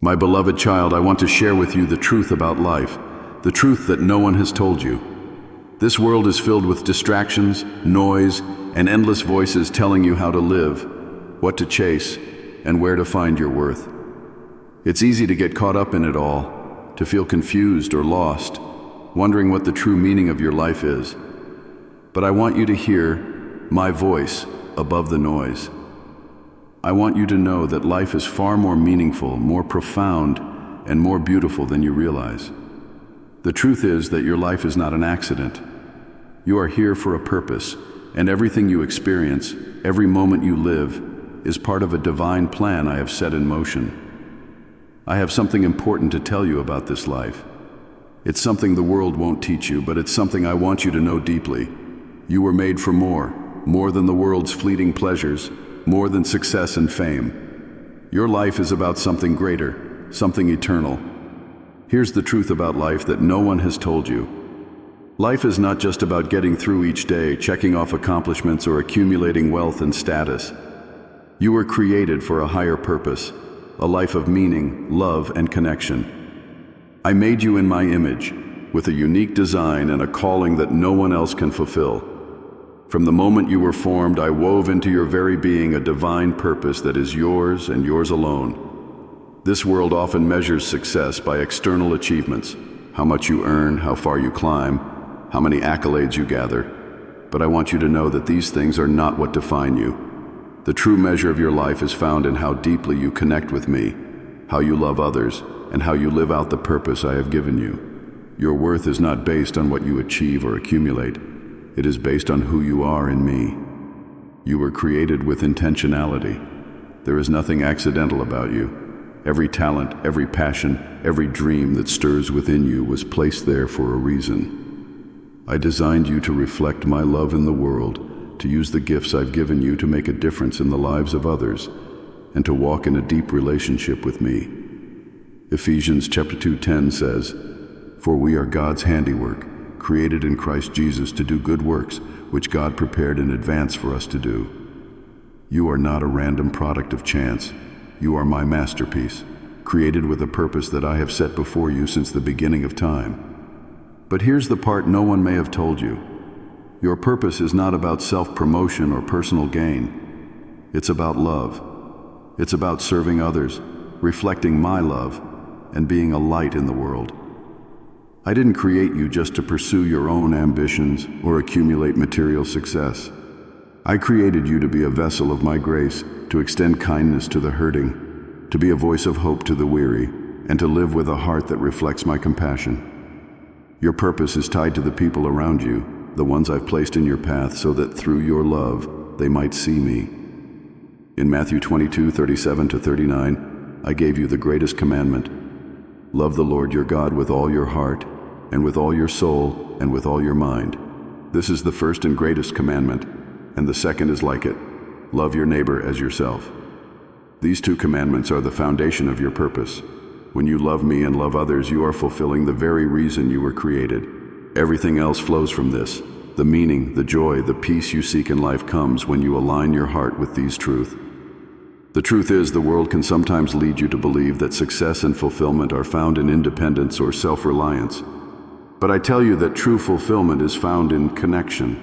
My beloved child, I want to share with you the truth about life, the truth that no one has told you. This world is filled with distractions, noise, and endless voices telling you how to live, what to chase, and where to find your worth. It's easy to get caught up in it all, to feel confused or lost, wondering what the true meaning of your life is. But I want you to hear my voice above the noise. I want you to know that life is far more meaningful, more profound, and more beautiful than you realize. The truth is that your life is not an accident. You are here for a purpose, and everything you experience, every moment you live, is part of a divine plan I have set in motion. I have something important to tell you about this life. It's something the world won't teach you, but it's something I want you to know deeply. You were made for more than the world's fleeting pleasures, more than success and fame. Your life is about something greater, something eternal. Here's the truth about life that no one has told you. Life is not just about getting through each day, checking off accomplishments, or accumulating wealth and status. You were created for a higher purpose, a life of meaning, love, and connection. I made you in my image, with a unique design and a calling that no one else can fulfill. From the moment you were formed, I wove into your very being a divine purpose that is yours and yours alone. This world often measures success by external achievements, how much you earn, how far you climb, how many accolades you gather. But I want you to know that these things are not what define you. The true measure of your life is found in how deeply you connect with me, how you love others, and how you live out the purpose I have given you. Your worth is not based on what you achieve or accumulate. It is based on who you are in me. You were created with intentionality. There is nothing accidental about you. Every talent, every passion, every dream that stirs within you was placed there for a reason. I designed you to reflect my love in the world, to use the gifts I've given you to make a difference in the lives of others, and to walk in a deep relationship with me. Ephesians chapter 2:10 says, "For we are God's handiwork, created in Christ Jesus to do good works, which God prepared in advance for us to do." You are not a random product of chance. You are my masterpiece, created with a purpose that I have set before you since the beginning of time. But here's the part no one may have told you. Your purpose is not about self-promotion or personal gain. It's about love. It's about serving others, reflecting my love, and being a light in the world. I didn't create you just to pursue your own ambitions or accumulate material success. I created you to be a vessel of my grace, to extend kindness to the hurting, to be a voice of hope to the weary, and to live with a heart that reflects my compassion. Your purpose is tied to the people around you, the ones I've placed in your path, so that through your love, they might see me. In Matthew 22:37-39, I gave you the greatest commandment. Love the Lord your God with all your heart, and with all your soul, and with all your mind. This is the first and greatest commandment, and the second is like it. Love your neighbor as yourself. These two commandments are the foundation of your purpose. When you love me and love others, you are fulfilling the very reason you were created. Everything else flows from this. The meaning, the joy, the peace you seek in life comes when you align your heart with these truths. The truth is, the world can sometimes lead you to believe that success and fulfillment are found in independence or self-reliance. But I tell you that true fulfillment is found in connection,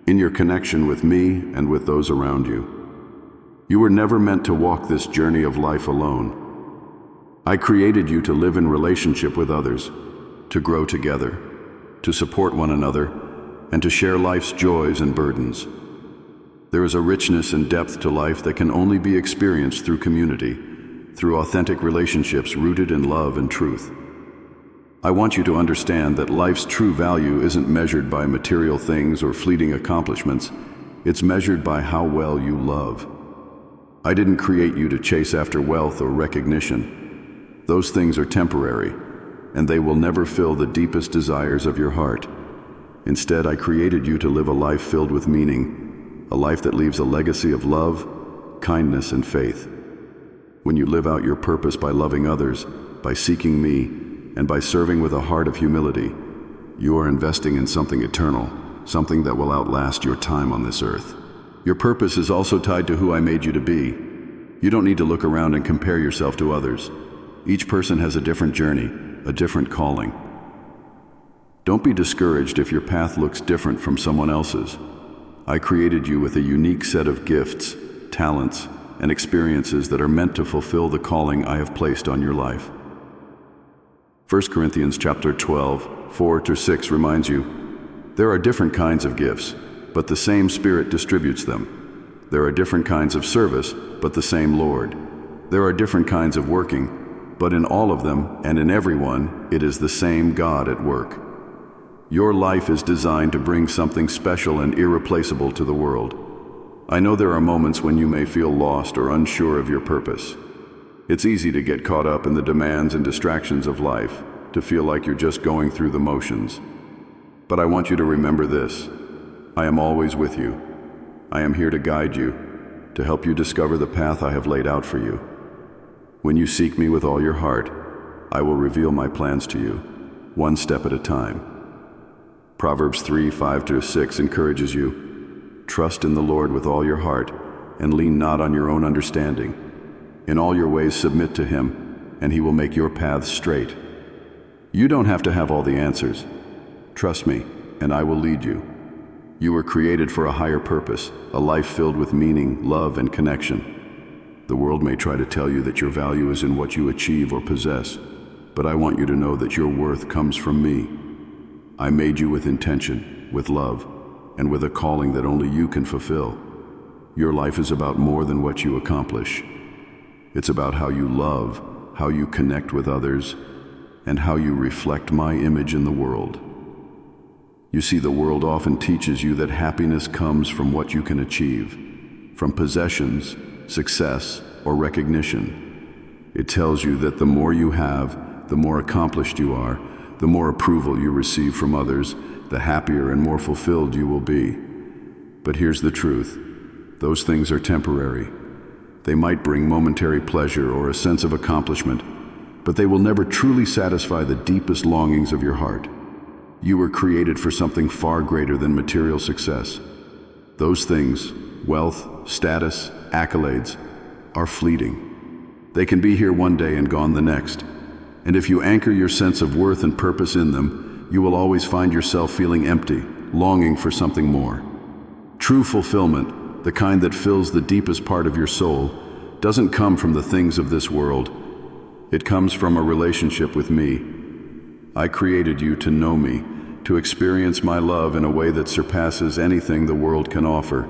in your connection with me and with those around you. You were never meant to walk this journey of life alone. I created you to live in relationship with others, to grow together, to support one another, and to share life's joys and burdens. There is a richness and depth to life that can only be experienced through community, through authentic relationships rooted in love and truth. I want you to understand that life's true value isn't measured by material things or fleeting accomplishments. It's measured by how well you love. I didn't create you to chase after wealth or recognition. Those things are temporary, and they will never fill the deepest desires of your heart. Instead, I created you to live a life filled with meaning, a life that leaves a legacy of love, kindness, and faith. When you live out your purpose by loving others, by seeking me, and by serving with a heart of humility, you are investing in something eternal, something that will outlast your time on this earth. Your purpose is also tied to who I made you to be. You don't need to look around and compare yourself to others. Each person has a different journey, a different calling. Don't be discouraged if your path looks different from someone else's. I created you with a unique set of gifts, talents, and experiences that are meant to fulfill the calling I have placed on your life. 1 Corinthians chapter 12, 4-6 reminds you, there are different kinds of gifts, but the same Spirit distributes them. There are different kinds of service, but the same Lord. There are different kinds of working, but in all of them and in everyone, it is the same God at work. Your life is designed to bring something special and irreplaceable to the world. I know there are moments when you may feel lost or unsure of your purpose. It's easy to get caught up in the demands and distractions of life, to feel like you're just going through the motions. But I want you to remember this: I am always with you. I am here to guide you, to help you discover the path I have laid out for you. When you seek me with all your heart, I will reveal my plans to you, one step at a time. Proverbs 3, 5-6 encourages you, trust in the Lord with all your heart, and lean not on your own understanding. In all your ways submit to Him, and He will make your paths straight. You don't have to have all the answers. Trust me, and I will lead you. You were created for a higher purpose, a life filled with meaning, love, and connection. The world may try to tell you that your value is in what you achieve or possess, but I want you to know that your worth comes from me. I made you with intention, with love, and with a calling that only you can fulfill. Your life is about more than what you accomplish. It's about how you love, how you connect with others, and how you reflect my image in the world. You see, the world often teaches you that happiness comes from what you can achieve, from possessions, success, or recognition. It tells you that the more you have, the more accomplished you are, the more approval you receive from others, the happier and more fulfilled you will be. But here's the truth: those things are temporary. They might bring momentary pleasure or a sense of accomplishment, but they will never truly satisfy the deepest longings of your heart. You were created for something far greater than material success. Those things, wealth, status, accolades, are fleeting. They can be here one day and gone the next. And if you anchor your sense of worth and purpose in them, you will always find yourself feeling empty, longing for something more. True fulfillment, the kind that fills the deepest part of your soul, doesn't come from the things of this world. It comes from a relationship with me. I created you to know me, to experience my love in a way that surpasses anything the world can offer.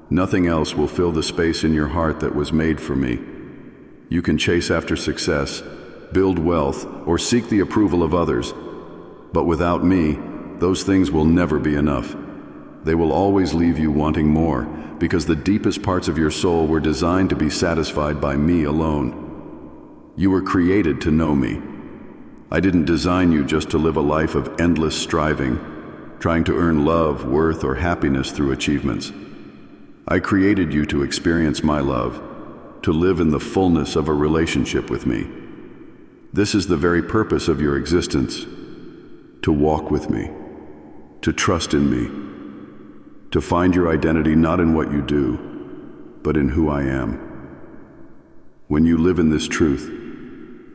Nothing else will fill the space in your heart that was made for me. You can chase after success, build wealth, or seek the approval of others. But without me, those things will never be enough. They will always leave you wanting more, because the deepest parts of your soul were designed to be satisfied by me alone. You were created to know me. I didn't design you just to live a life of endless striving, trying to earn love, worth, or happiness through achievements. I created you to experience my love, to live in the fullness of a relationship with me. This is the very purpose of your existence: to walk with me, to trust in me, to find your identity not in what you do, but in who I am. When you live in this truth,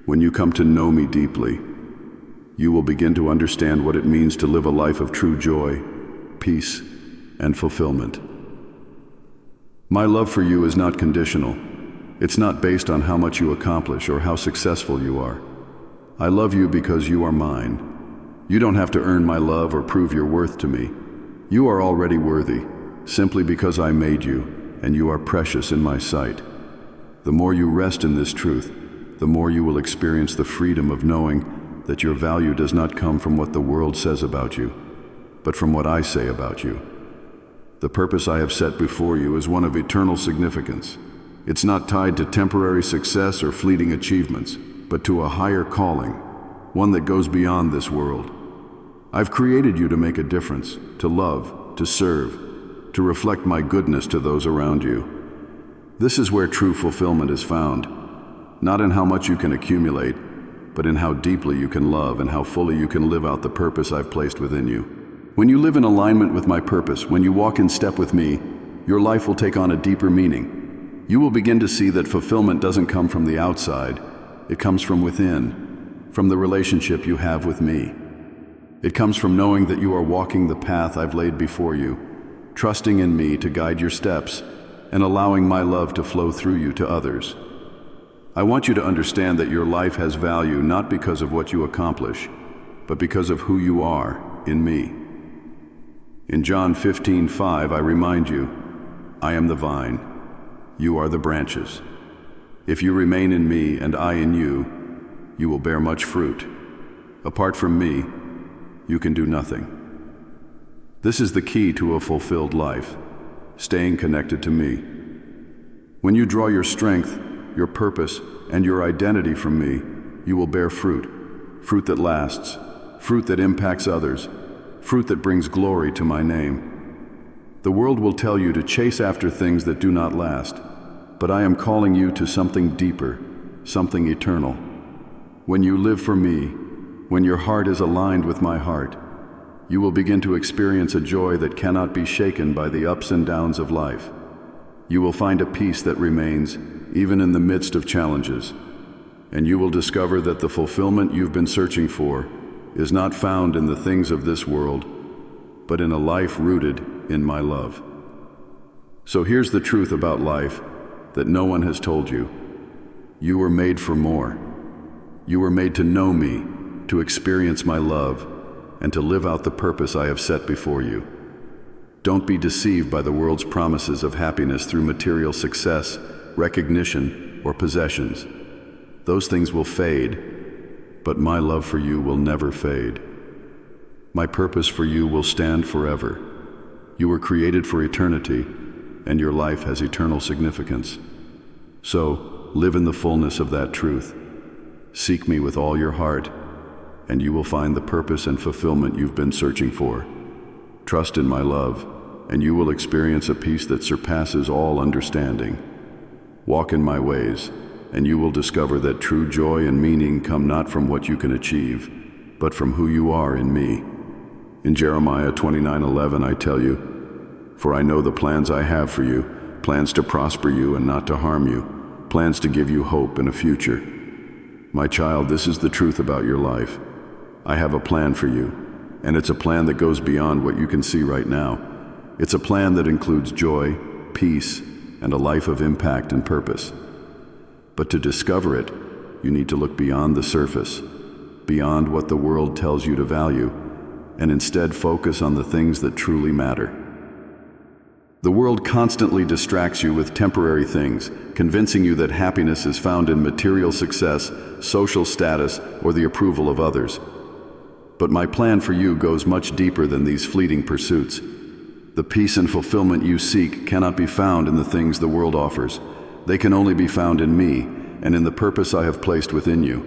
when you come to know me deeply, you will begin to understand what it means to live a life of true joy, peace, and fulfillment. My love for you is not conditional. It's not based on how much you accomplish or how successful you are. I love you because you are mine. You don't have to earn my love or prove your worth to me. You are already worthy, simply because I made you, and you are precious in my sight. The more you rest in this truth, the more you will experience the freedom of knowing that your value does not come from what the world says about you, but from what I say about you. The purpose I have set before you is one of eternal significance. It's not tied to temporary success or fleeting achievements, but to a higher calling, one that goes beyond this world. I've created you to make a difference, to love, to serve, to reflect my goodness to those around you. This is where true fulfillment is found, not in how much you can accumulate, but in how deeply you can love and how fully you can live out the purpose I've placed within you. When you live in alignment with my purpose, when you walk in step with me, your life will take on a deeper meaning. You will begin to see that fulfillment doesn't come from the outside. It comes from within, from the relationship you have with me. It comes from knowing that you are walking the path I've laid before you, trusting in me to guide your steps, and allowing my love to flow through you to others. I want you to understand that your life has value not because of what you accomplish, but because of who you are in me. In John 15:5, I remind you, I am the vine, you are the branches. If you remain in me and I in you, you will bear much fruit. Apart from me, you can do nothing. This is the key to a fulfilled life, staying connected to me. When you draw your strength, your purpose, and your identity from me, you will bear fruit, fruit that lasts, fruit that impacts others, fruit that brings glory to my name. The world will tell you to chase after things that do not last, but I am calling you to something deeper, something eternal. When you live for me, when your heart is aligned with my heart, you will begin to experience a joy that cannot be shaken by the ups and downs of life. You will find a peace that remains even in the midst of challenges, and you will discover that the fulfillment you've been searching for is not found in the things of this world, but in a life rooted in my love. So here's the truth about life that no one has told you. You were made for more. You were made to know me, to experience my love, and to live out the purpose I have set before you. Don't be deceived by the world's promises of happiness through material success, recognition, or possessions. Those things will fade, but my love for you will never fade. My purpose for you will stand forever. You were created for eternity, and your life has eternal significance. So, live in the fullness of that truth. Seek me with all your heart, and you will find the purpose and fulfillment you've been searching for. Trust in my love, and you will experience a peace that surpasses all understanding. Walk in my ways, and you will discover that true joy and meaning come not from what you can achieve, but from who you are in me. In Jeremiah 29:11, I tell you, "For I know the plans I have for you, plans to prosper you and not to harm you, plans to give you hope and a future." My child, this is the truth about your life. I have a plan for you, and it's a plan that goes beyond what you can see right now. It's a plan that includes joy, peace, and a life of impact and purpose. But to discover it, you need to look beyond the surface, beyond what the world tells you to value, and instead focus on the things that truly matter. The world constantly distracts you with temporary things, convincing you that happiness is found in material success, social status, or the approval of others. But my plan for you goes much deeper than these fleeting pursuits. The peace and fulfillment you seek cannot be found in the things the world offers. They can only be found in me and in the purpose I have placed within you.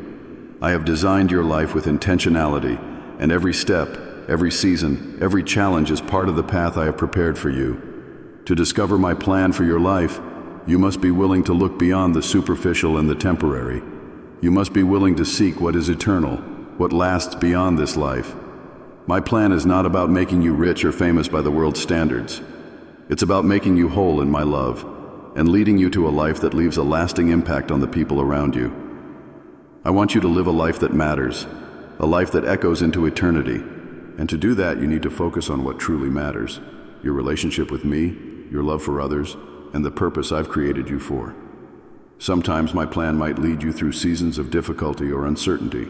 I have designed your life with intentionality, and every step, every season, every challenge is part of the path I have prepared for you. To discover my plan for your life, you must be willing to look beyond the superficial and the temporary. You must be willing to seek what is eternal, what lasts beyond this life. My plan is not about making you rich or famous by the world's standards. It's about making you whole in my love and leading you to a life that leaves a lasting impact on the people around you. I want you to live a life that matters, a life that echoes into eternity. And to do that, you need to focus on what truly matters: your relationship with me, your love for others, and the purpose I've created you for. Sometimes my plan might lead you through seasons of difficulty or uncertainty.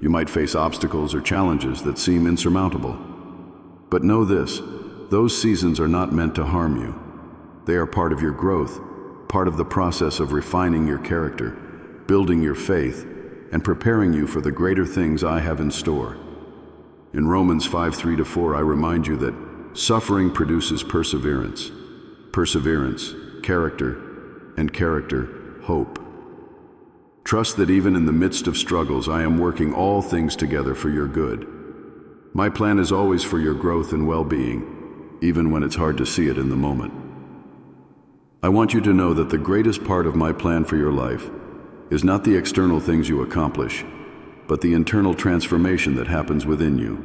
You might face obstacles or challenges that seem insurmountable. But know this, those seasons are not meant to harm you. They are part of your growth, part of the process of refining your character, building your faith, and preparing you for the greater things I have in store. In Romans 5:3-4, I remind you that suffering produces perseverance, perseverance, character, and character, hope. Trust that even in the midst of struggles, I am working all things together for your good. My plan is always for your growth and well-being, even when it's hard to see it in the moment. I want you to know that the greatest part of my plan for your life is not the external things you accomplish, but the internal transformation that happens within you.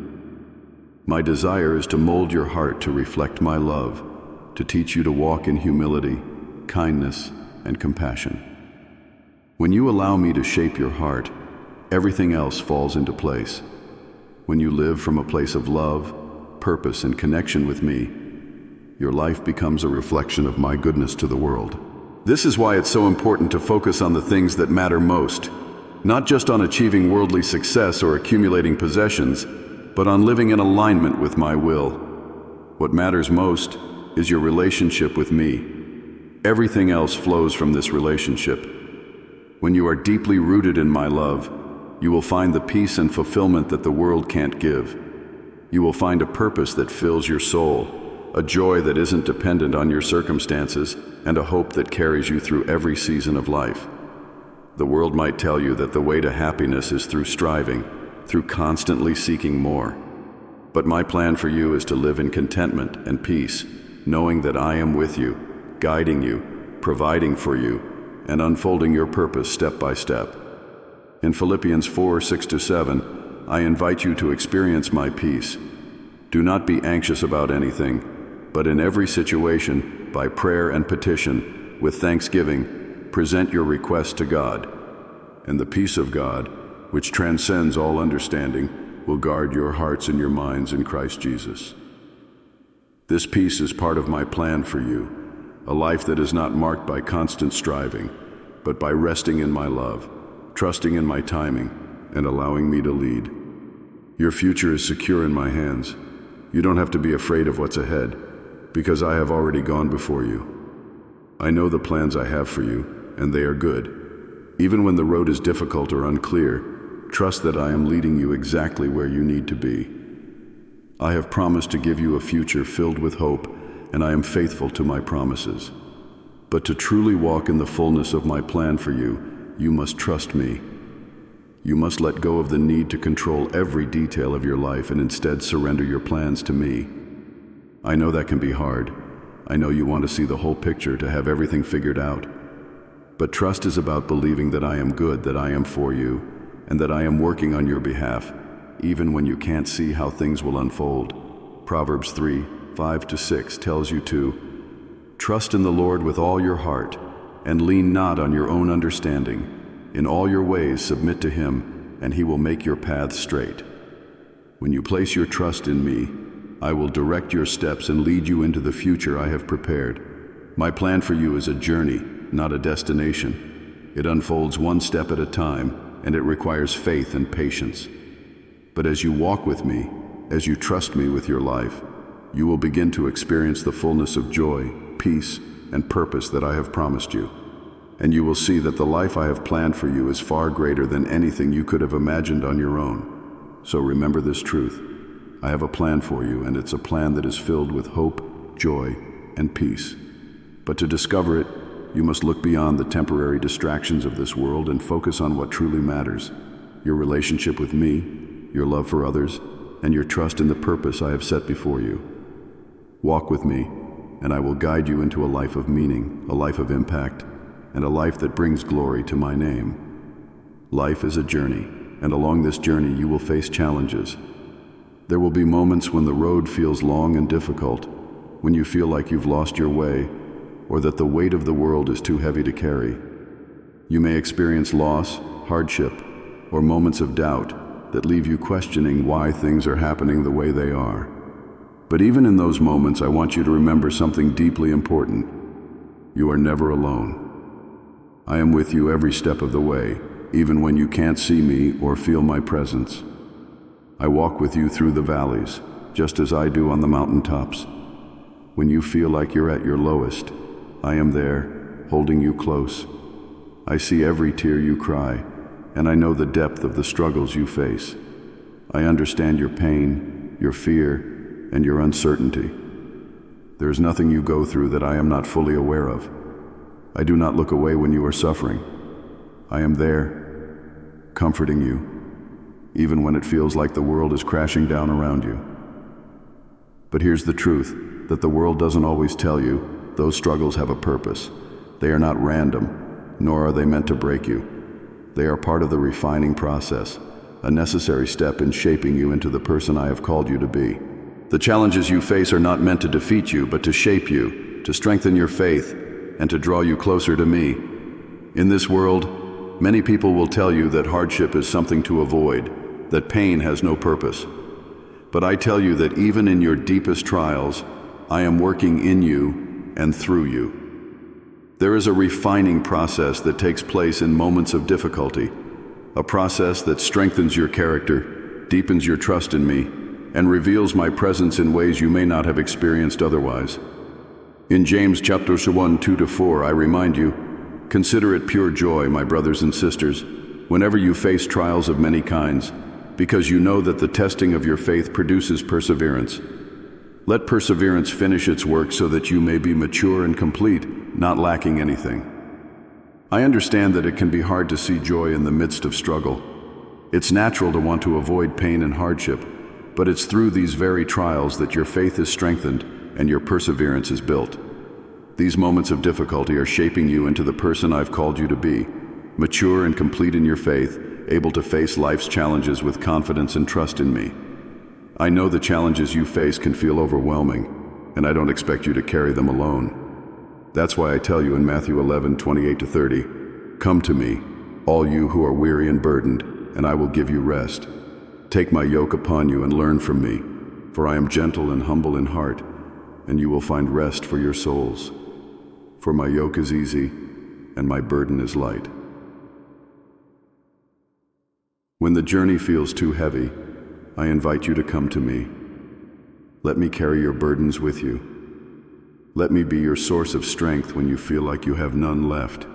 My desire is to mold your heart to reflect my love, to teach you to walk in humility, kindness, and compassion. When you allow me to shape your heart, everything else falls into place. When you live from a place of love, purpose, and connection with me, your life becomes a reflection of my goodness to the world. This is why it's so important to focus on the things that matter most, not just on achieving worldly success or accumulating possessions, but on living in alignment with my will. What matters most is your relationship with me. Everything else flows from this relationship. When you are deeply rooted in my love, you will find the peace and fulfillment that the world can't give. You will find a purpose that fills your soul, a joy that isn't dependent on your circumstances, and a hope that carries you through every season of life. The world might tell you that the way to happiness is through striving, through constantly seeking more. But my plan for you is to live in contentment and peace, knowing that I am with you, guiding you, providing for you, and unfolding your purpose step by step. In Philippians 4:6-7, I invite you to experience my peace. Do not be anxious about anything, but in every situation, by prayer and petition, with thanksgiving, present your requests to God. And the peace of God, which transcends all understanding, will guard your hearts and your minds in Christ Jesus. This peace is part of my plan for you, a life that is not marked by constant striving, but by resting in my love, trusting in my timing, and allowing me to lead. Your future is secure in my hands. You don't have to be afraid of what's ahead, because I have already gone before you. I know the plans I have for you, and they are good. Even when the road is difficult or unclear, trust that I am leading you exactly where you need to be. I have promised to give you a future filled with hope, and I am faithful to my promises. But to truly walk in the fullness of my plan for you, you must trust me. You must let go of the need to control every detail of your life and instead surrender your plans to me. I know that can be hard. I know you want to see the whole picture, to have everything figured out. But trust is about believing that I am good, that I am for you, and that I am working on your behalf, even when you can't see how things will unfold. Proverbs 3:5-6 tells you to trust in the Lord with all your heart, and lean not on your own understanding. In all your ways submit to him, and he will make your paths straight. When you place your trust in me, I will direct your steps and lead you into the future I have prepared. My plan for you is a journey, not a destination. It unfolds one step at a time, and it requires faith and patience. But as you walk with me, as you trust me with your life, you will begin to experience the fullness of joy, peace, and purpose that I have promised you. And you will see that the life I have planned for you is far greater than anything you could have imagined on your own. So remember this truth. I have a plan for you, and it's a plan that is filled with hope, joy, and peace. But to discover it, you must look beyond the temporary distractions of this world and focus on what truly matters: your relationship with me, your love for others, and your trust in the purpose I have set before you. Walk with me, and I will guide you into a life of meaning, a life of impact, and a life that brings glory to my name. Life is a journey, and along this journey you will face challenges. There will be moments when the road feels long and difficult, when you feel like you've lost your way, or that the weight of the world is too heavy to carry. You may experience loss, hardship, or moments of doubt that leave you questioning why things are happening the way they are. But even in those moments, I want you to remember something deeply important. You are never alone. I am with you every step of the way, even when you can't see me or feel my presence. I walk with you through the valleys, just as I do on the mountaintops. When you feel like you're at your lowest, I am there, holding you close. I see every tear you cry, and I know the depth of the struggles you face. I understand your pain, your fear, and your uncertainty. There is nothing you go through that I am not fully aware of. I do not look away when you are suffering. I am there, comforting you, even when it feels like the world is crashing down around you. But here's the truth, that the world doesn't always tell you. Those struggles have a purpose. They are not random, nor are they meant to break you. They are part of the refining process, a necessary step in shaping you into the person I have called you to be. The challenges you face are not meant to defeat you, but to shape you, to strengthen your faith, and to draw you closer to me. In this world, many people will tell you that hardship is something to avoid, that pain has no purpose. But I tell you that even in your deepest trials, I am working in you and through you. There is a refining process that takes place in moments of difficulty, a process that strengthens your character, deepens your trust in me, and reveals my presence in ways you may not have experienced otherwise. In James chapter 1, 2-4, I remind you, consider it pure joy, my brothers and sisters, whenever you face trials of many kinds, because you know that the testing of your faith produces perseverance. Let perseverance finish its work so that you may be mature and complete, not lacking anything. I understand that it can be hard to see joy in the midst of struggle. It's natural to want to avoid pain and hardship, but it's through these very trials that your faith is strengthened and your perseverance is built. These moments of difficulty are shaping you into the person I've called you to be, mature and complete in your faith, able to face life's challenges with confidence and trust in me. I know the challenges you face can feel overwhelming, and I don't expect you to carry them alone. That's why I tell you in Matthew 11, 28-30, "Come to me, all you who are weary and burdened, and I will give you rest. Take my yoke upon you and learn from me, for I am gentle and humble in heart, and you will find rest for your souls. For my yoke is easy, and my burden is light." When the journey feels too heavy, I invite you to come to me. Let me carry your burdens with you. Let me be your source of strength when you feel like you have none left.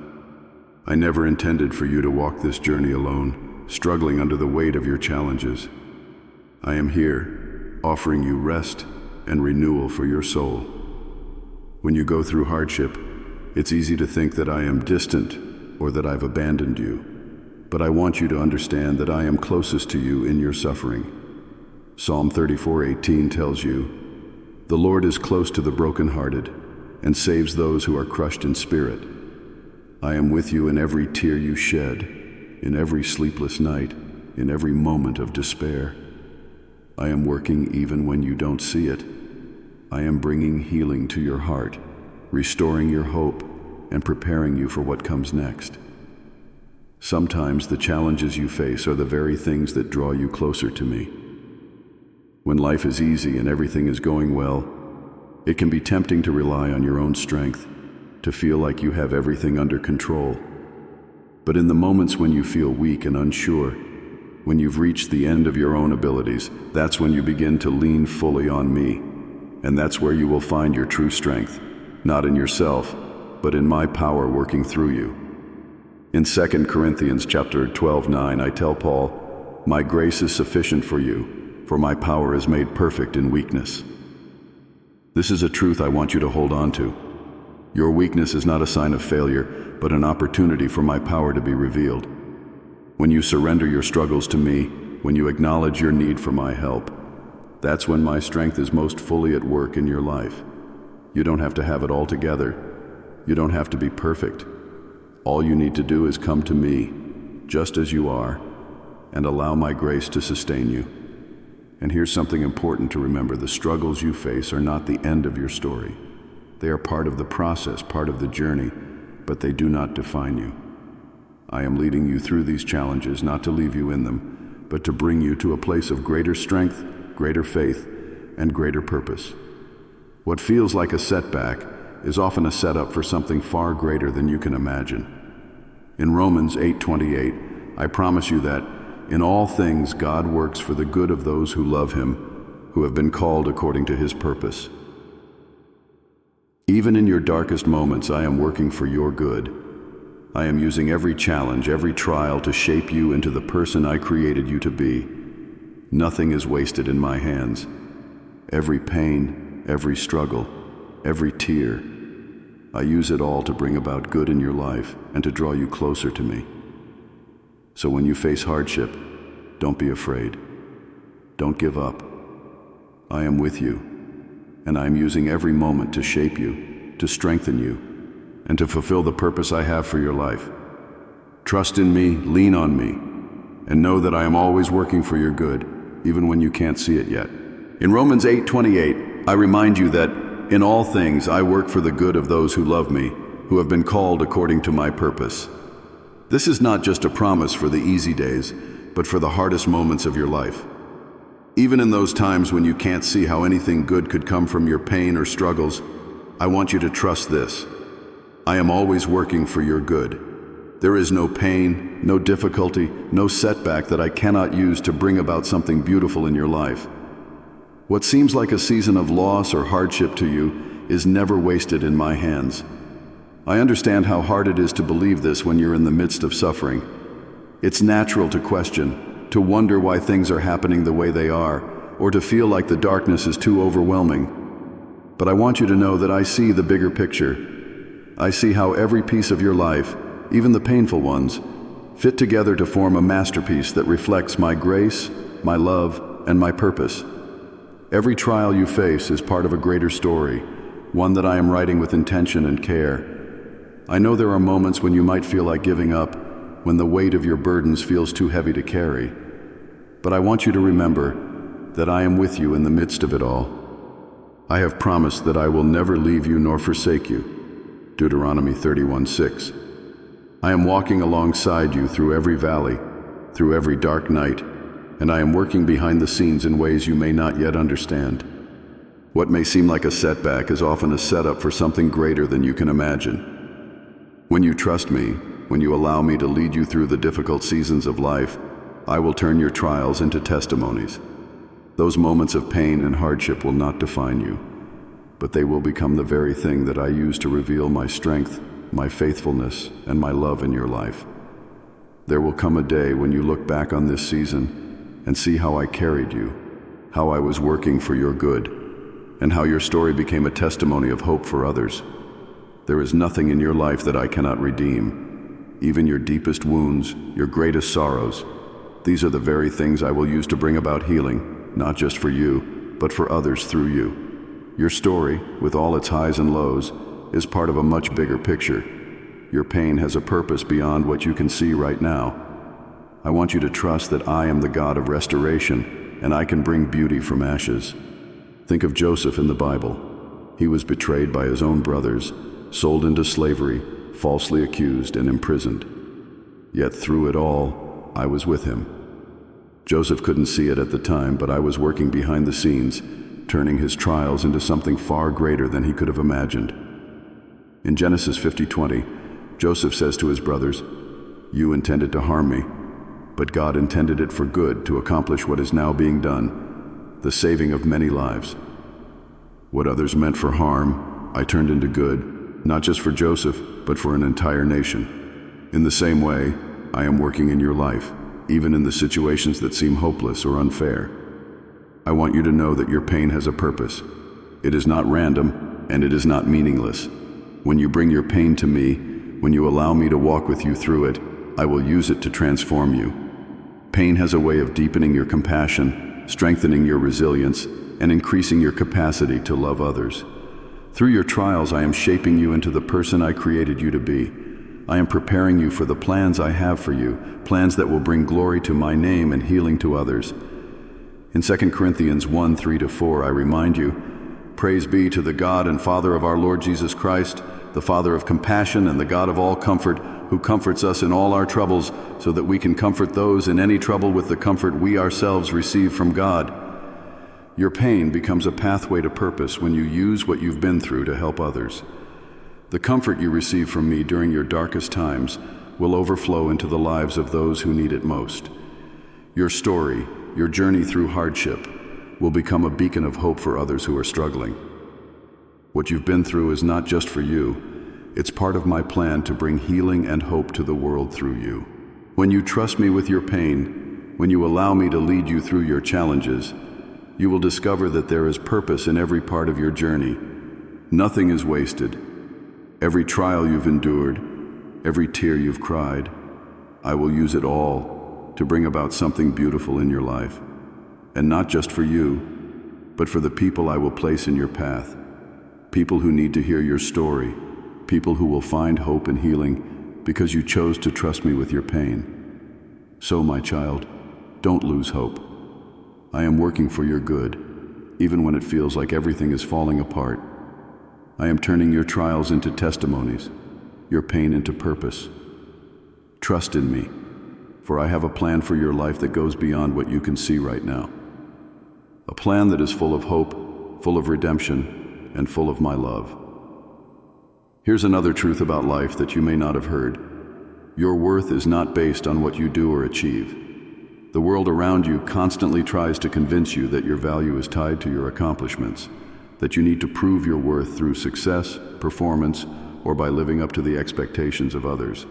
I never intended for you to walk this journey alone, struggling under the weight of your challenges. I am here, offering you rest and renewal for your soul. When you go through hardship, it's easy to think that I am distant or that I've abandoned you. But I want you to understand that I am closest to you in your suffering. Psalm 34:18 tells you, "The Lord is close to the brokenhearted and saves those who are crushed in spirit." I am with you in every tear you shed, in every sleepless night, in every moment of despair. I am working even when you don't see it. I am bringing healing to your heart, restoring your hope, and preparing you for what comes next. Sometimes the challenges you face are the very things that draw you closer to me. When life is easy and everything is going well, it can be tempting to rely on your own strength, to feel like you have everything under control. But in the moments when you feel weak and unsure, when you've reached the end of your own abilities, that's when you begin to lean fully on me. And that's where you will find your true strength, not in yourself, but in my power working through you. In 2 Corinthians chapter 12:9, I tell Paul, "My grace is sufficient for you, for my power is made perfect in weakness." This is a truth I want you to hold on to. Your weakness is not a sign of failure, but an opportunity for my power to be revealed. When you surrender your struggles to me, when you acknowledge your need for my help, that's when my strength is most fully at work in your life. You don't have to have it all together. You don't have to be perfect. All you need to do is come to me, just as you are, and allow my grace to sustain you. And here's something important to remember. The struggles you face are not the end of your story. They are part of the process, part of the journey, but they do not define you. I am leading you through these challenges, not to leave you in them, but to bring you to a place of greater strength, greater faith, and greater purpose. What feels like a setback is often a setup for something far greater than you can imagine. In Romans 8:28, I promise you that in all things God works for the good of those who love him, who have been called according to his purpose. Even in your darkest moments, I am working for your good. I am using every challenge, every trial to shape you into the person I created you to be. Nothing is wasted in my hands. Every pain, every struggle, every tear, I use it all to bring about good in your life and to draw you closer to me. So when you face hardship, don't be afraid. Don't give up. I am with you, and I am using every moment to shape you, to strengthen you, and to fulfill the purpose I have for your life. Trust in me, lean on me, and know that I am always working for your good, even when you can't see it yet. In Romans 8:28, I remind you that in all things I work for the good of those who love me, who have been called according to my purpose. This is not just a promise for the easy days, but for the hardest moments of your life. Even in those times when you can't see how anything good could come from your pain or struggles, I want you to trust this. I am always working for your good. There is no pain, no difficulty, no setback that I cannot use to bring about something beautiful in your life. What seems like a season of loss or hardship to you is never wasted in my hands. I understand how hard it is to believe this when you're in the midst of suffering. It's natural to question, to wonder why things are happening the way they are, or to feel like the darkness is too overwhelming. But I want you to know that I see the bigger picture. I see how every piece of your life, even the painful ones, fit together to form a masterpiece that reflects my grace, my love, and my purpose. Every trial you face is part of a greater story, one that I am writing with intention and care. I know there are moments when you might feel like giving up, when the weight of your burdens feels too heavy to carry. But I want you to remember that I am with you in the midst of it all. I have promised that I will never leave you nor forsake you. Deuteronomy 31:6. I am walking alongside you through every valley, through every dark night, and I am working behind the scenes in ways you may not yet understand. What may seem like a setback is often a setup for something greater than you can imagine. When you trust me, when you allow me to lead you through the difficult seasons of life, I will turn your trials into testimonies. Those moments of pain and hardship will not define you, but they will become the very thing that I use to reveal my strength, my faithfulness, and my love in your life. There will come a day when you look back on this season and see how I carried you, how I was working for your good, and how your story became a testimony of hope for others. There is nothing in your life that I cannot redeem. Even your deepest wounds, your greatest sorrows, these are the very things I will use to bring about healing, not just for you, but for others through you. Your story, with all its highs and lows, is part of a much bigger picture. Your pain has a purpose beyond what you can see right now. I want you to trust that I am the God of restoration, and I can bring beauty from ashes. Think of Joseph in the Bible. He was betrayed by his own brothers, sold into slavery, falsely accused and imprisoned. Yet through it all, I was with him. Joseph couldn't see it at the time, but I was working behind the scenes, turning his trials into something far greater than he could have imagined. In Genesis 50:20, Joseph says to his brothers, "You intended to harm me, but God intended it for good to accomplish what is now being done, the saving of many lives." What others meant for harm, I turned into good, not just for Joseph, but for an entire nation. In the same way, I am working in your life, even in the situations that seem hopeless or unfair. I want you to know that your pain has a purpose. It is not random, and it is not meaningless. When you bring your pain to me, when you allow me to walk with you through it, I will use it to transform you. Pain has a way of deepening your compassion, strengthening your resilience, and increasing your capacity to love others. Through your trials, I am shaping you into the person I created you to be. I am preparing you for the plans I have for you, plans that will bring glory to my name and healing to others. In 2 Corinthians 1:3-4, I remind you, "Praise be to the God and Father of our Lord Jesus Christ, the Father of compassion and the God of all comfort, who comforts us in all our troubles, so that we can comfort those in any trouble with the comfort we ourselves receive from God." Your pain becomes a pathway to purpose when you use what you've been through to help others. The comfort you receive from me during your darkest times will overflow into the lives of those who need it most. Your story, your journey through hardship, will become a beacon of hope for others who are struggling. What you've been through is not just for you. It's part of my plan to bring healing and hope to the world through you. When you trust me with your pain, when you allow me to lead you through your challenges, you will discover that there is purpose in every part of your journey. Nothing is wasted. Every trial you've endured, every tear you've cried, I will use it all to bring about something beautiful in your life. And not just for you, but for the people I will place in your path. People who need to hear your story, people who will find hope and healing because you chose to trust me with your pain. So, my child, don't lose hope. I am working for your good, even when it feels like everything is falling apart. I am turning your trials into testimonies, your pain into purpose. Trust in me, for I have a plan for your life that goes beyond what you can see right now. A plan that is full of hope, full of redemption, and full of my love. Here's another truth about life that you may not have heard. Your worth is not based on what you do or achieve. The world around you constantly tries to convince you that your value is tied to your accomplishments, that you need to prove your worth through success, performance, or by living up to the expectations of others.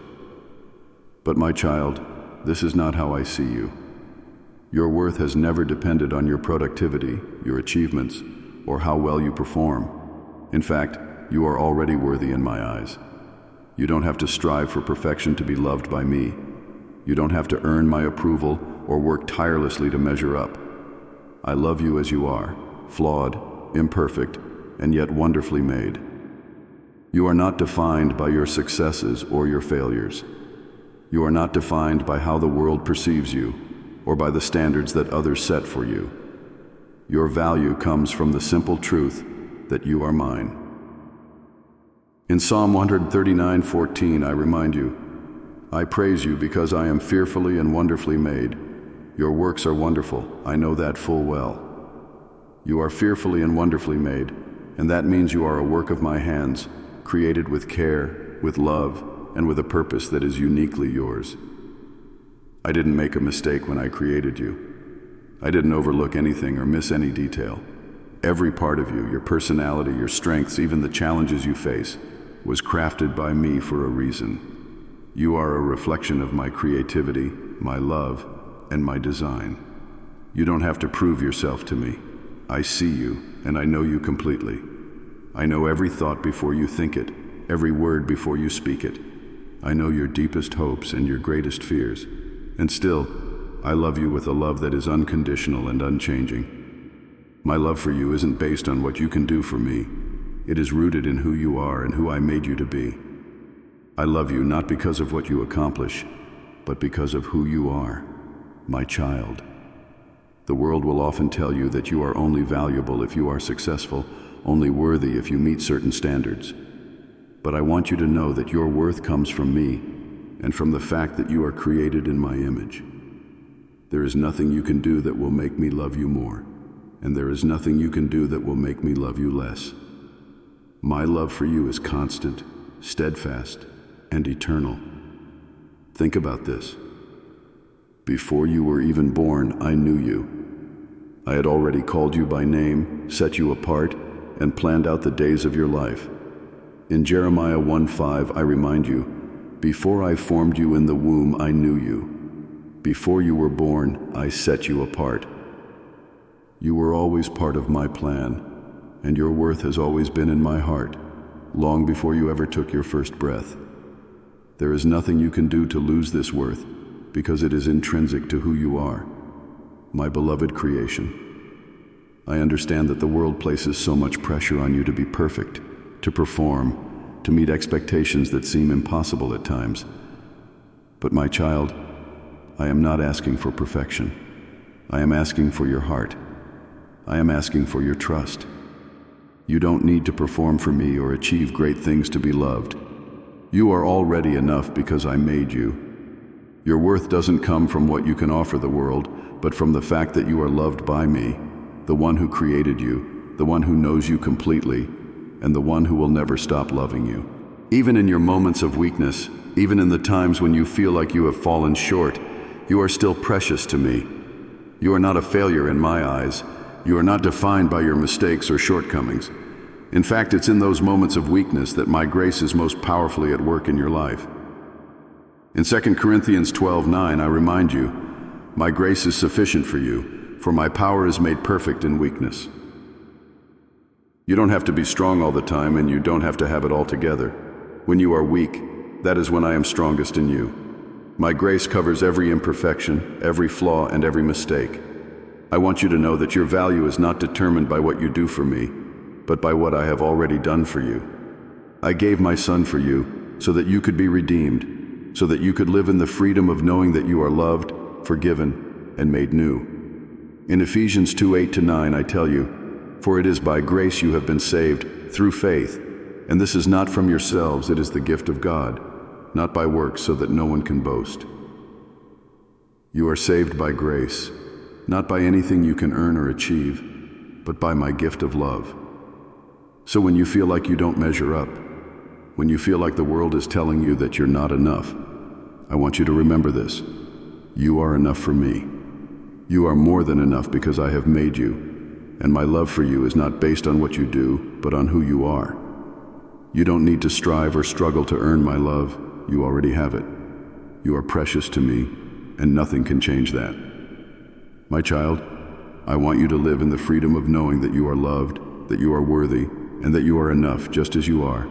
But my child, this is not how I see you. Your worth has never depended on your productivity, your achievements, or how well you perform. In fact, you are already worthy in my eyes. You don't have to strive for perfection to be loved by me. You don't have to earn my approval or work tirelessly to measure up. I love you as you are, flawed, imperfect, and yet wonderfully made. You are not defined by your successes or your failures. You are not defined by how the world perceives you or by the standards that others set for you. Your value comes from the simple truth that you are mine. In Psalm 139:14, I remind you, I praise you because I am fearfully and wonderfully made. Your works are wonderful, I know that full well. You are fearfully and wonderfully made, and that means you are a work of my hands, created with care, with love, and with a purpose that is uniquely yours. I didn't make a mistake when I created you. I didn't overlook anything or miss any detail. Every part of you, your personality, your strengths, even the challenges you face, was crafted by me for a reason. You are a reflection of my creativity, my love, and my design. You don't have to prove yourself to me. I see you, and I know you completely. I know every thought before you think it, every word before you speak it. I know your deepest hopes and your greatest fears. And still, I love you with a love that is unconditional and unchanging. My love for you isn't based on what you can do for me. It is rooted in who you are and who I made you to be. I love you not because of what you accomplish, but because of who you are, my child. The world will often tell you that you are only valuable if you are successful, only worthy if you meet certain standards. But I want you to know that your worth comes from me and from the fact that you are created in my image. There is nothing you can do that will make me love you more, and there is nothing you can do that will make me love you less. My love for you is constant, steadfast, and eternal. Think about this. Before you were even born, I knew you. I had already called you by name, set you apart, and planned out the days of your life. In Jeremiah 1:5, I remind you, before I formed you in the womb, I knew you. Before you were born, I set you apart. You were always part of my plan, and your worth has always been in my heart, long before you ever took your first breath. There is nothing you can do to lose this worth, because it is intrinsic to who you are, my beloved creation. I understand that the world places so much pressure on you to be perfect, to perform, to meet expectations that seem impossible at times. But my child, I am not asking for perfection. I am asking for your heart. I am asking for your trust. You don't need to perform for me or achieve great things to be loved. You are already enough because I made you. Your worth doesn't come from what you can offer the world, but from the fact that you are loved by me, the one who created you, the one who knows you completely, and the one who will never stop loving you. Even in your moments of weakness, even in the times when you feel like you have fallen short, you are still precious to me. You are not a failure in my eyes. You are not defined by your mistakes or shortcomings. In fact, it's in those moments of weakness that my grace is most powerfully at work in your life. In 2 Corinthians 12:9, I remind you, my grace is sufficient for you, for my power is made perfect in weakness. You don't have to be strong all the time, and you don't have to have it all together. When you are weak, that is when I am strongest in you. My grace covers every imperfection, every flaw, and every mistake. I want you to know that your value is not determined by what you do for me, but by what I have already done for you. I gave my Son for you so that you could be redeemed, so that you could live in the freedom of knowing that you are loved, forgiven, and made new. In Ephesians 2:8-9, I tell you, for it is by grace you have been saved, through faith, and this is not from yourselves, it is the gift of God, not by works so that no one can boast. You are saved by grace, not by anything you can earn or achieve, but by my gift of love. So when you feel like you don't measure up, when you feel like the world is telling you that you're not enough, I want you to remember this. You are enough for me. You are more than enough because I have made you, and my love for you is not based on what you do, but on who you are. You don't need to strive or struggle to earn my love. You already have it. You are precious to me, and nothing can change that. My child, I want you to live in the freedom of knowing that you are loved, that you are worthy, and that you are enough just as you are.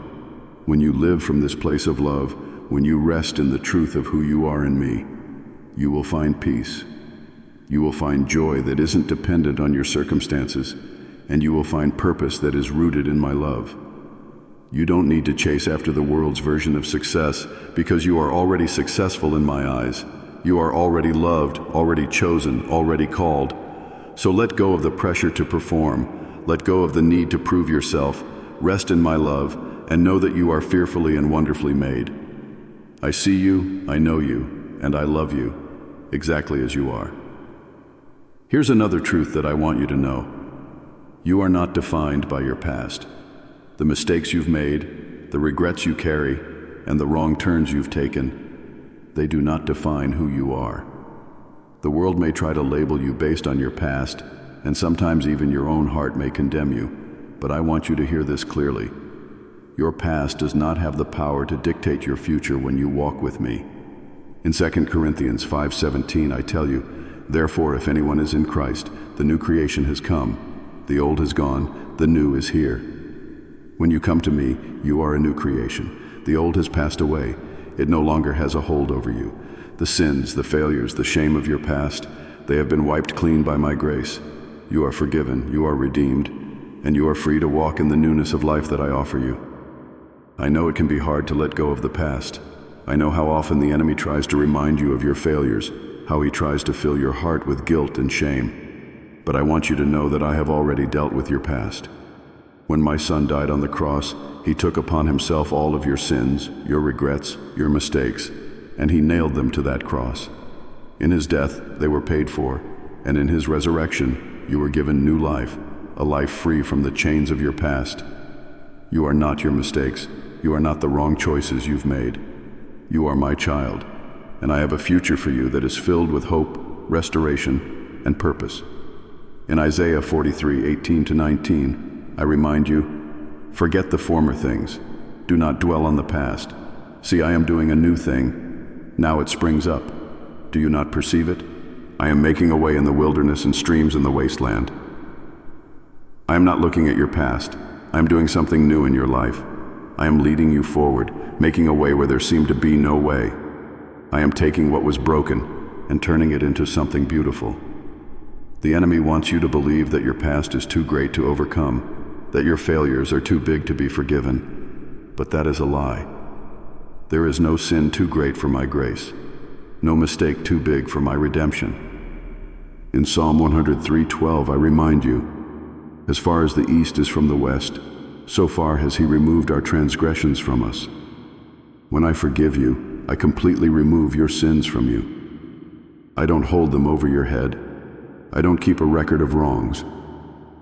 When you live from this place of love, when you rest in the truth of who you are in me, you will find peace. You will find joy that isn't dependent on your circumstances, and you will find purpose that is rooted in my love. You don't need to chase after the world's version of success because you are already successful in my eyes. You are already loved, already chosen, already called. So let go of the pressure to perform. Let go of the need to prove yourself. Rest in my love and know that you are fearfully and wonderfully made. I see you, I know you, and I love you exactly as you are. Here's another truth that I want you to know. You are not defined by your past. The mistakes you've made, the regrets you carry, and the wrong turns you've taken, they do not define who you are. The world may try to label you based on your past, and sometimes even your own heart may condemn you, but I want you to hear this clearly. Your past does not have the power to dictate your future when you walk with me. In 2 Corinthians 5:17, I tell you, therefore, if anyone is in Christ, the new creation has come. The old has gone, the new is here. When you come to me, you are a new creation. The old has passed away. It no longer has a hold over you. The sins, the failures, the shame of your past, they have been wiped clean by my grace. You are forgiven, you are redeemed, and you are free to walk in the newness of life that I offer you. I know it can be hard to let go of the past. I know how often the enemy tries to remind you of your failures, how he tries to fill your heart with guilt and shame. But I want you to know that I have already dealt with your past. When my son died on the cross, he took upon himself all of your sins, your regrets, your mistakes, and he nailed them to that cross. In his death, they were paid for, and in his resurrection, you were given new life, a life free from the chains of your past. You are not your mistakes. You are not the wrong choices you've made. You are my child, and I have a future for you that is filled with hope, restoration, and purpose. In Isaiah 43:18-19, I remind you, forget the former things. Do not dwell on the past. See, I am doing a new thing. Now it springs up. Do you not perceive it? I am making a way in the wilderness and streams in the wasteland. I am not looking at your past. I am doing something new in your life. I am leading you forward, making a way where there seemed to be no way. I am taking what was broken and turning it into something beautiful. The enemy wants you to believe that your past is too great to overcome, that your failures are too big to be forgiven. But that is a lie. There is no sin too great for my grace, no mistake too big for my redemption. In Psalm 103:12, I remind you, as far as the east is from the west, so far has he removed our transgressions from us. When I forgive you, I completely remove your sins from you. I don't hold them over your head. I don't keep a record of wrongs.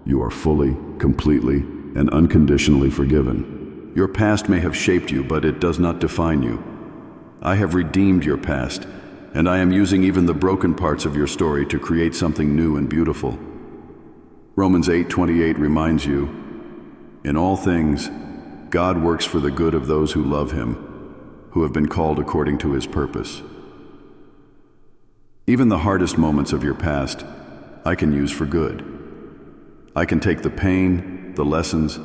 You are fully, completely, and unconditionally forgiven. Your past may have shaped you, but it does not define you. I have redeemed your past, and I am using even the broken parts of your story to create something new and beautiful. Romans 8:28 reminds you, in all things, God works for the good of those who love him, who have been called according to his purpose. Even the hardest moments of your past, I can use for good. I can take the pain, the lessons,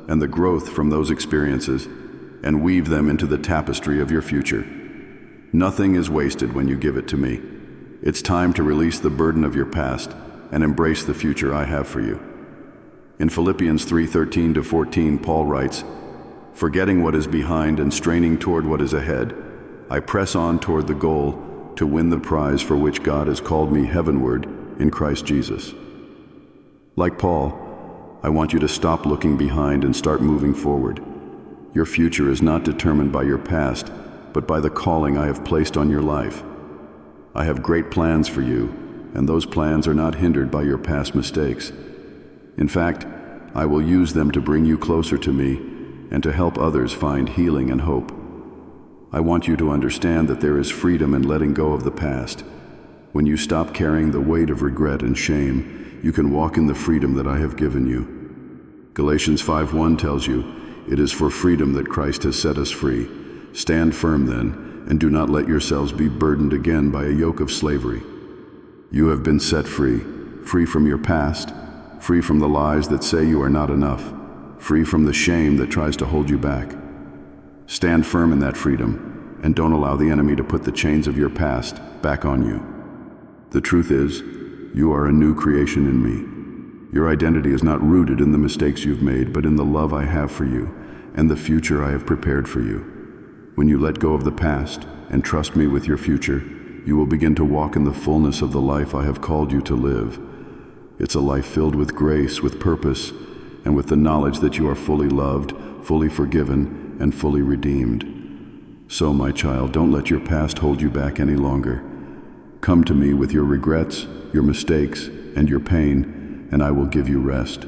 and the growth from those experiences and weave them into the tapestry of your future. Nothing is wasted when you give it to me. It's time to release the burden of your past and embrace the future I have for you. In Philippians 3:13-14, Paul writes, "Forgetting what is behind and straining toward what is ahead, I press on toward the goal to win the prize for which God has called me heavenward in Christ Jesus." Like Paul, I want you to stop looking behind and start moving forward. Your future is not determined by your past, but by the calling I have placed on your life. I have great plans for you, and those plans are not hindered by your past mistakes. In fact, I will use them to bring you closer to me and to help others find healing and hope. I want you to understand that there is freedom in letting go of the past. When you stop carrying the weight of regret and shame, you can walk in the freedom that I have given you. Galatians 5:1 tells you, "It is for freedom that Christ has set us free. Stand firm then, and do not let yourselves be burdened again by a yoke of slavery." You have been set free, free from your past, free from the lies that say you are not enough, free from the shame that tries to hold you back. Stand firm in that freedom, and don't allow the enemy to put the chains of your past back on you. The truth is, you are a new creation in me. Your identity is not rooted in the mistakes you've made, but in the love I have for you and the future I have prepared for you. When you let go of the past and trust me with your future, you will begin to walk in the fullness of the life I have called you to live. It's a life filled with grace, with purpose, and with the knowledge that you are fully loved, fully forgiven, and fully redeemed. So, my child, don't let your past hold you back any longer. Come to me with your regrets, your mistakes, and your pain, and I will give you rest.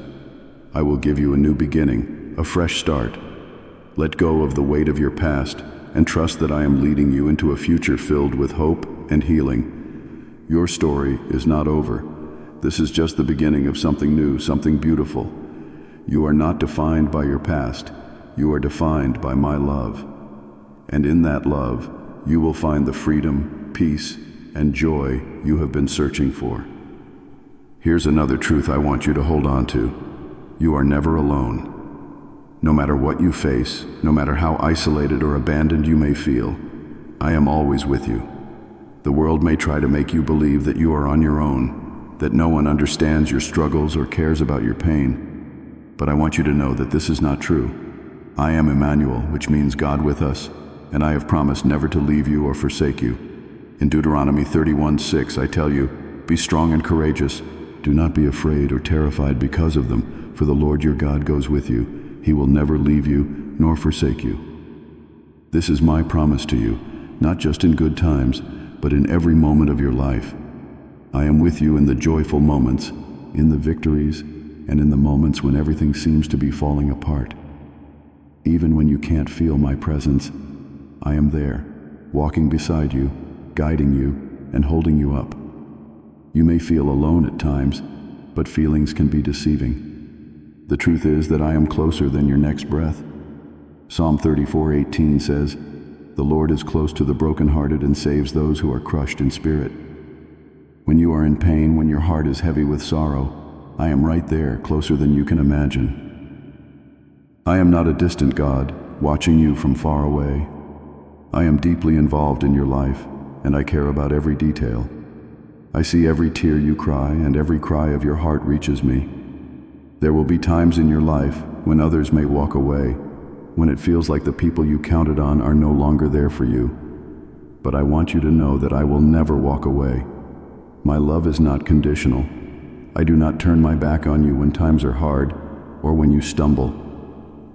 I will give you a new beginning, a fresh start. Let go of the weight of your past and trust that I am leading you into a future filled with hope and healing. Your story is not over. This is just the beginning of something new, something beautiful. You are not defined by your past. You are defined by my love. And in that love, you will find the freedom, peace, and joy you have been searching for. Here's another truth I want you to hold on to. You are never alone. No matter what you face, no matter how isolated or abandoned you may feel, I am always with you. The world may try to make you believe that you are on your own, that no one understands your struggles or cares about your pain. But I want you to know that this is not true. I am Emmanuel, which means God with us, and I have promised never to leave you or forsake you. In Deuteronomy 31:6, I tell you, "Be strong and courageous. Do not be afraid or terrified because of them, for the Lord your God goes with you. He will never leave you nor forsake you." This is my promise to you, not just in good times, but in every moment of your life. I am with you in the joyful moments, in the victories, and in the moments when everything seems to be falling apart. Even when you can't feel my presence, I am there, walking beside you, guiding you, and holding you up. You may feel alone at times, but feelings can be deceiving. The truth is that I am closer than your next breath. Psalm 34:18 says, "The Lord is close to the brokenhearted and saves those who are crushed in spirit." When you are in pain, when your heart is heavy with sorrow, I am right there, closer than you can imagine. I am not a distant God, watching you from far away. I am deeply involved in your life, and I care about every detail. I see every tear you cry, and every cry of your heart reaches me. There will be times in your life when others may walk away, when it feels like the people you counted on are no longer there for you. But I want you to know that I will never walk away. My love is not conditional. I do not turn my back on you when times are hard or when you stumble.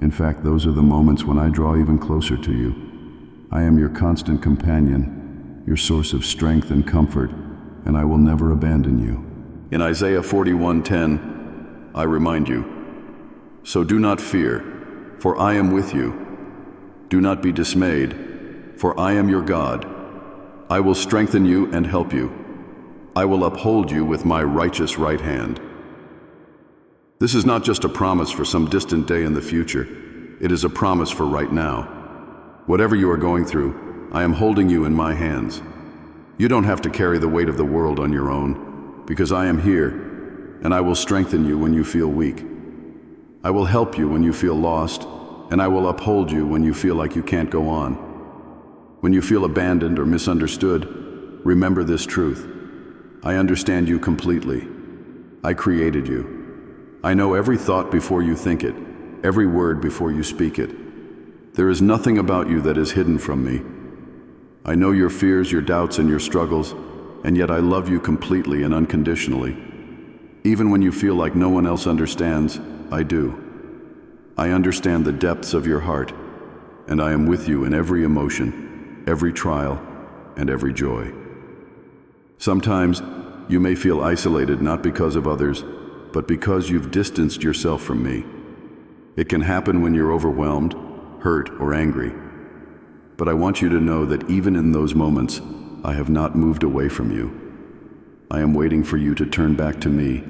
In fact, those are the moments when I draw even closer to you. I am your constant companion, your source of strength and comfort, and I will never abandon you. In Isaiah 41:10, I remind you, "So do not fear, for I am with you. Do not be dismayed, for I am your God. I will strengthen you and help you. I will uphold you with my righteous right hand." This is not just a promise for some distant day in the future. It is a promise for right now. Whatever you are going through, I am holding you in my hands. You don't have to carry the weight of the world on your own, because I am here, and I will strengthen you when you feel weak. I will help you when you feel lost, and I will uphold you when you feel like you can't go on. When you feel abandoned or misunderstood, remember this truth. I understand you completely. I created you. I know every thought before you think it, every word before you speak it. There is nothing about you that is hidden from me. I know your fears, your doubts, and your struggles, and yet I love you completely and unconditionally. Even when you feel like no one else understands, I do. I understand the depths of your heart, and I am with you in every emotion. every trial, and every joy. Sometimes you may feel isolated not because of others, but because you've distanced yourself from me. It can happen when you're overwhelmed, hurt, or angry. But I want you to know that even in those moments, I have not moved away from you. I am waiting for you to turn back to me.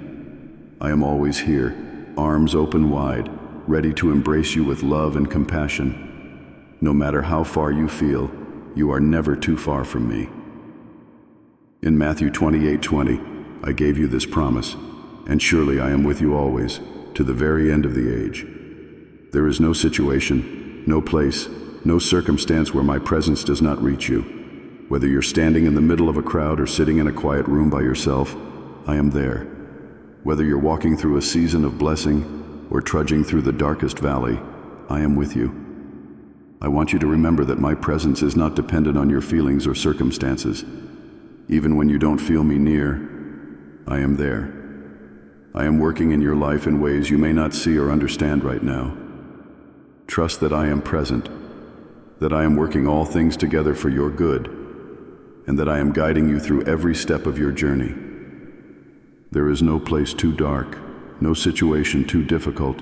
I am always here, arms open wide, ready to embrace you with love and compassion. No matter how far you feel, you are never too far from me. In Matthew 28:20, I gave you this promise, and surely I am with you always, to the very end of the age. There is no situation, no place, no circumstance where my presence does not reach you. Whether you're standing in the middle of a crowd or sitting in a quiet room by yourself, I am there. Whether you're walking through a season of blessing or trudging through the darkest valley, I am with you. I want you to remember that my presence is not dependent on your feelings or circumstances. Even when you don't feel me near, I am there. I am working in your life in ways you may not see or understand right now. Trust that I am present, that I am working all things together for your good, and that I am guiding you through every step of your journey. There is no place too dark, no situation too difficult,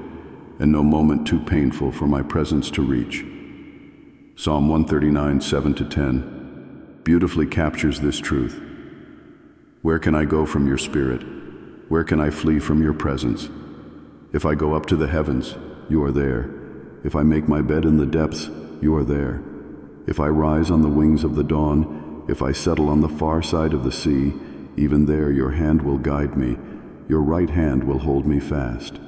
and no moment too painful for my presence to reach. Psalm 139:7-10 beautifully captures this truth. Where can I go from your spirit? Where can I flee from your presence? If I go up to the heavens, you are there. If I make my bed in the depths, you are there. If I rise on the wings of the dawn, if I settle on the far side of the sea, even there your hand will guide me, your right hand will hold me fast.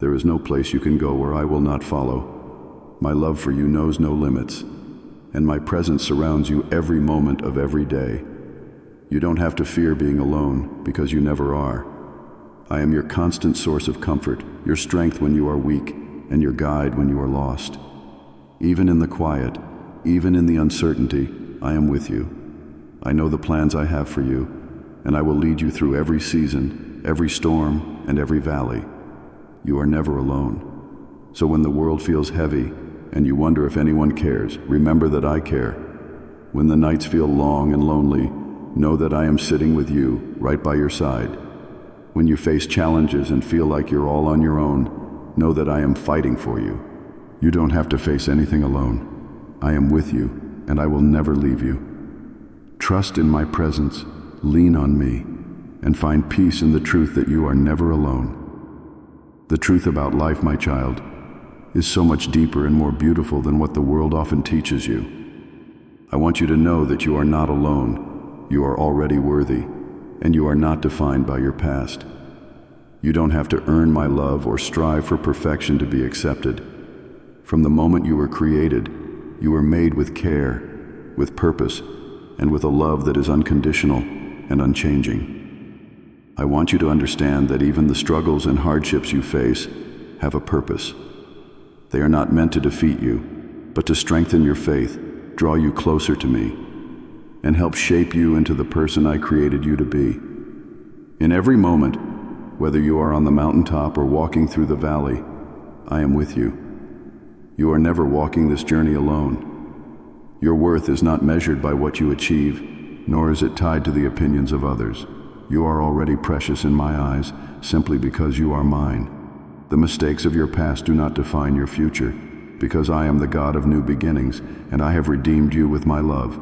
There is no place you can go where I will not follow. My love for you knows no limits, and my presence surrounds you every moment of every day. You don't have to fear being alone, because you never are. I am your constant source of comfort, your strength when you are weak, and your guide when you are lost. Even in the quiet, even in the uncertainty, I am with you. I know the plans I have for you, and I will lead you through every season, every storm, and every valley. You are never alone. So when the world feels heavy, and you wonder if anyone cares, remember that I care. When the nights feel long and lonely, know that I am sitting with you, right by your side. When you face challenges and feel like you're all on your own, know that I am fighting for you. You don't have to face anything alone. I am with you, and I will never leave you. Trust in my presence, lean on me, and find peace in the truth that you are never alone. The truth about life, my child, is so much deeper and more beautiful than what the world often teaches you. I want you to know that you are not alone. You are already worthy, and you are not defined by your past. You don't have to earn my love or strive for perfection to be accepted. From the moment you were created, you were made with care, with purpose, and with a love that is unconditional and unchanging. I want you to understand that even the struggles and hardships you face have a purpose. They are not meant to defeat you, but to strengthen your faith, draw you closer to me, and help shape you into the person I created you to be. In every moment, whether you are on the mountaintop or walking through the valley, I am with you. You are never walking this journey alone. Your worth is not measured by what you achieve, nor is it tied to the opinions of others. You are already precious in my eyes simply because you are mine. The mistakes of your past do not define your future, because I am the God of new beginnings, and I have redeemed you with my love.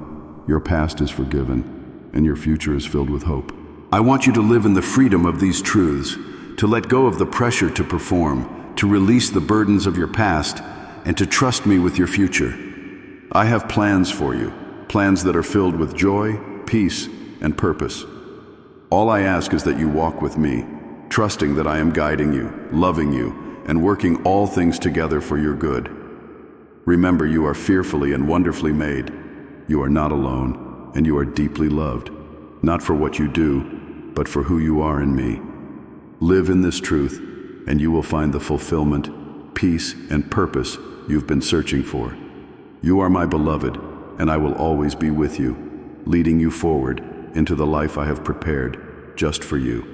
Your past is forgiven, and your future is filled with hope. I want you to live in the freedom of these truths, to let go of the pressure to perform, to release the burdens of your past, and to trust me with your future. I have plans for you, plans that are filled with joy, peace, and purpose. All I ask is that you walk with me, trusting that I am guiding you, loving you, and working all things together for your good. Remember, you are fearfully and wonderfully made. You are not alone, and you are deeply loved, not for what you do, but for who you are in me. Live in this truth, and you will find the fulfillment, peace, and purpose you've been searching for. You are my beloved, and I will always be with you, leading you forward into the life I have prepared just for you.